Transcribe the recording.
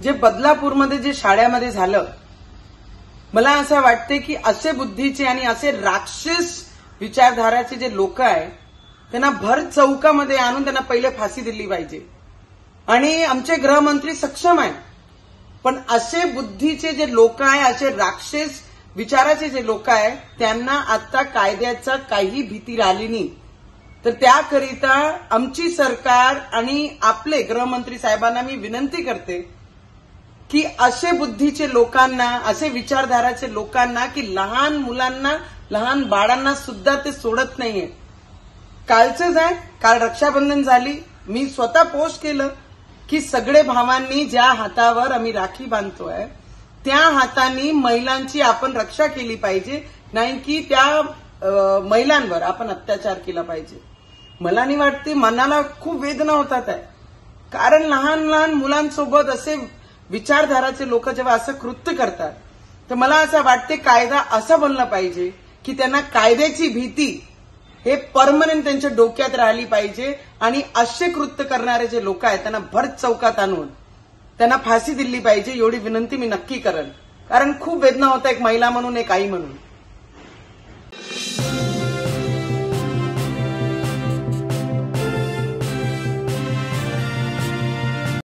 जे बदलापूरमध्ये जे शाळेमध्ये झालं, मला असं वाटते की असे बुद्धीचे आणि असे राक्षस विचारधाराचे जे लोक आहे त्यांना भर चौकामध्ये आणून त्यांना पहिले फाशी दिली पाहिजे. आणि आमचे गृहमंत्री सक्षम आहे, पण असे बुद्धीचे जे लोक आहे, असे राक्षस विचाराचे जे लोक आहे, त्यांना आता कायद्याचा काही भीती राहिली नाही. तर त्याकरिता आमची सरकार आणि आपले गृहमंत्री साहेबांना मी विनंती करते की असे बुद्धीचे लोकांना, असे विचारधाराचे लोकांना की लहान मुलांना, लहान बाळांना सुद्धा ते सोडत नाहीये. कालचंच आहे, काल रक्षाबंधन झाली, मी स्वतः पोस्ट केलं की सगळे भावांनी ज्या हातावर आम्ही राखी बांधतोय त्या हातांनी महिलांची आपण रक्षा केली पाहिजे, नाही की त्या महिलांवर आपण अत्याचार केला पाहिजे. मला नाही वाटते, मनाला खूप वेदना होतात आहे, कारण लहान लहान मुलांसोबत असे विचारधाराचे लोक जेव्हा असं कृत्य करतात, तर मला असं वाटते कायदा असा बनला पाहिजे की त्यांना कायद्याची भीती हे परमनंट त्यांच्या डोक्यात राहिली पाहिजे. आणि असे कृत्य करणारे जे लोक आहेत त्यांना भर चौकात आणून त्यांना फाशी दिली पाहिजे, एवढी विनंती मी नक्की करेन. कारण खूप वेदना होता, एक महिला म्हणून, एक आई म्हणून.